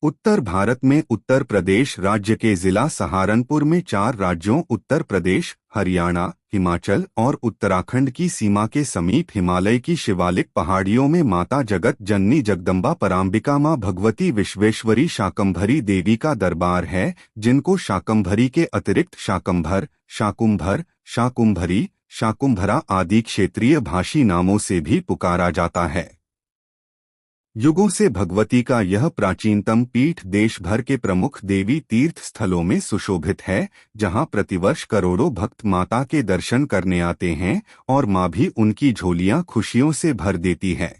उत्तर भारत में उत्तर प्रदेश राज्य के जिला सहारनपुर में 4 राज्यों उत्तर प्रदेश, हरियाणा, हिमाचल और उत्तराखंड की सीमा के समीप हिमालय की शिवालिक पहाड़ियों में माता जगत जननी जगदम्बा पराम्बिका मां भगवती विश्वेश्वरी शाकंभरी देवी का दरबार है, जिनको शाकंभरी के अतिरिक्त शाकंभर, शाकुंभर, शाकुंभरी, शाकुंभरा आदि क्षेत्रीय भाषी नामों से भी पुकारा जाता है। युगों से भगवती का यह प्राचीनतम पीठ देश भर के प्रमुख देवी तीर्थ स्थलों में सुशोभित है, जहां प्रतिवर्ष करोड़ों भक्त माता के दर्शन करने आते हैं और मां भी उनकी झोलियां खुशियों से भर देती है।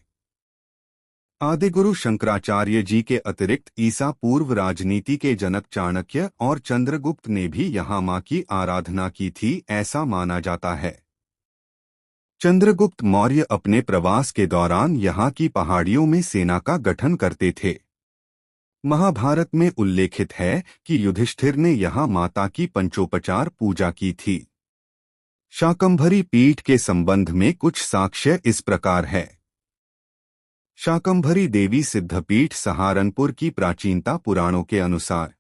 आदिगुरु शंकराचार्य जी के अतिरिक्त ईसा पूर्व राजनीति के जनक चाणक्य और चंद्रगुप्त ने भी यहां मां की आराधना की थी, ऐसा माना जाता है। चंद्रगुप्त मौर्य अपने प्रवास के दौरान यहाँ की पहाड़ियों में सेना का गठन करते थे। महाभारत में उल्लेखित है कि युधिष्ठिर ने यहाँ माता की पंचोपचार पूजा की थी। शाकंभरी पीठ के संबंध में कुछ साक्ष्य इस प्रकार है। शाकंभरी देवी सिद्धपीठ सहारनपुर की प्राचीनता पुराणों के अनुसार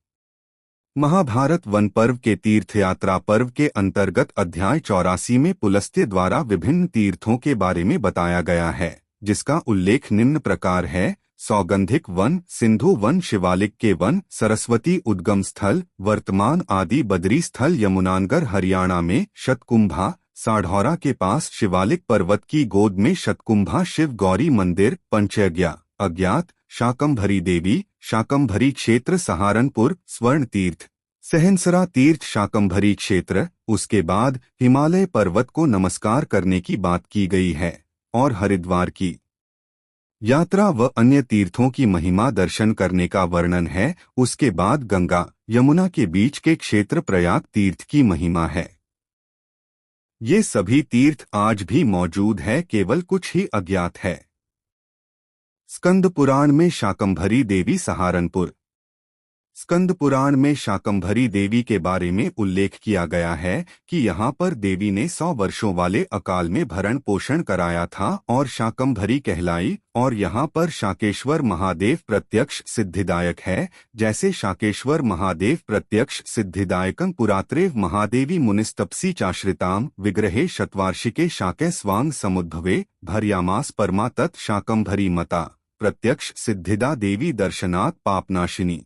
महाभारत वन पर्व के तीर्थयात्रा पर्व के अंतर्गत अध्याय 84 में पुलस्त्य द्वारा विभिन्न तीर्थों के बारे में बताया गया है, जिसका उल्लेख निम्न प्रकार है। सौगंधिक वन, सिंधु वन, शिवालिक के वन, सरस्वती उद्गम स्थल, वर्तमान आदि बद्री स्थल यमुनानगर हरियाणा में, शतकुंभा साढ़ौरा के पास शिवालिक पर्वत की गोद में शतकुंभा शिव गौरी मंदिर, पंचयज्ञा अज्ञात, शाकंभरी देवी, शाकंभरी क्षेत्र सहारनपुर, स्वर्ण तीर्थ, सहनसरा तीर्थ शाकंभरी क्षेत्र। उसके बाद हिमालय पर्वत को नमस्कार करने की बात की गई है और हरिद्वार की यात्रा व अन्य तीर्थों की महिमा दर्शन करने का वर्णन है। उसके बाद गंगा यमुना के बीच के क्षेत्र प्रयाग तीर्थ की महिमा है। ये सभी तीर्थ आज भी मौजूद है, केवल कुछ ही अज्ञात है। स्कंद पुराण में शाकंभरी देवी सहारनपुर। स्कंद पुराण में शाकंभरी देवी के बारे में उल्लेख किया गया है कि यहाँ पर देवी ने 100 वर्षों वाले अकाल में भरण पोषण कराया था और शाकंभरी कहलाई, और यहाँ पर शाकेश्वर महादेव प्रत्यक्ष सिद्धिदायक है। जैसे शाकेश्वर महादेव प्रत्यक्ष सिद्धिदायकं पुरात्रेव महादेवी मुनिस्तपसी चाश्रिताम विग्रहे शतवार्षिके शाके स्वांग समुद्भवे भर्यामास परमा तत् शाकंभरी मता प्रत्यक्ष सिद्धिदा देवी दर्शनात् पापनाशिनी।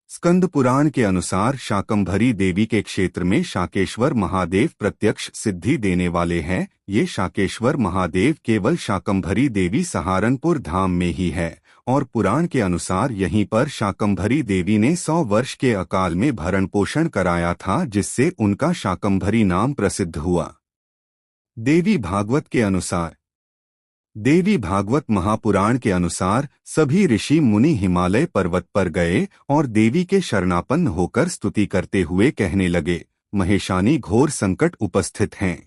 स्कंद पुराण के अनुसार शाकंभरी देवी के क्षेत्र में शाकेश्वर महादेव प्रत्यक्ष सिद्धि देने वाले हैं। ये शाकेश्वर महादेव केवल शाकंभरी देवी सहारनपुर धाम में ही है और पुराण के अनुसार यहीं पर शाकंभरी देवी ने 100 वर्ष के अकाल में भरण पोषण कराया था, जिससे उनका शाकंभरी नाम प्रसिद्ध हुआ। देवी भागवत के अनुसार देवी भागवत महापुराण के अनुसार सभी ऋषि मुनि हिमालय पर्वत पर गए और देवी के शरणापन्न होकर स्तुति करते हुए कहने लगे, महेशानी घोर संकट उपस्थित हैं।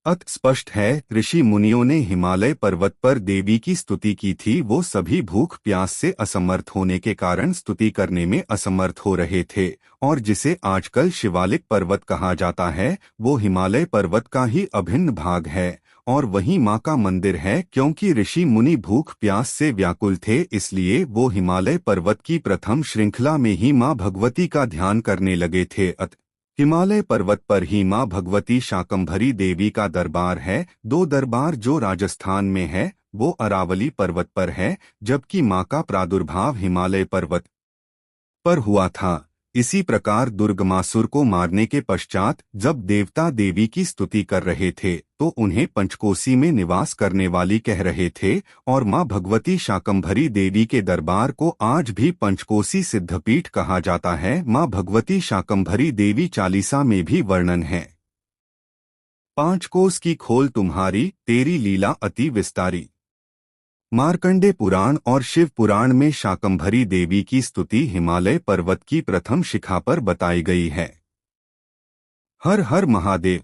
अत स्पष्ट है ऋषि मुनियों ने हिमालय पर्वत पर देवी की स्तुति की थी। वो सभी भूख प्यास से असमर्थ होने के कारण स्तुति करने में असमर्थ हो रहे थे और जिसे आजकल शिवालिक पर्वत कहा जाता है, वो हिमालय पर्वत का ही अभिन्न भाग है और वहीं मां का मंदिर है। क्योंकि ऋषि मुनि भूख प्यास से व्याकुल थे, इसलिए वो हिमालय पर्वत की प्रथम श्रृंखला में ही मां भगवती का ध्यान करने लगे थे। हिमालय पर्वत पर ही मां भगवती शाकंभरी देवी का दरबार है। 2 दरबार जो राजस्थान में है वो अरावली पर्वत पर है, जबकि मां का प्रादुर्भाव हिमालय पर्वत पर हुआ था। इसी प्रकार दुर्गमासुर को मारने के पश्चात जब देवता देवी की स्तुति कर रहे थे तो उन्हें पंचकोसी में निवास करने वाली कह रहे थे और मां भगवती शाकंभरी देवी के दरबार को आज भी पंचकोसी सिद्धपीठ कहा जाता है। मां भगवती शाकंभरी देवी चालीसा में भी वर्णन है। 5 कोस की खोल तुम्हारी, तेरी लीला अति विस्तारी। मार्कंडे पुराण और शिव पुराण में शाकंभरी देवी की स्तुति हिमालय पर्वत की प्रथम शिखा पर बताई गई है। हर हर महादेव।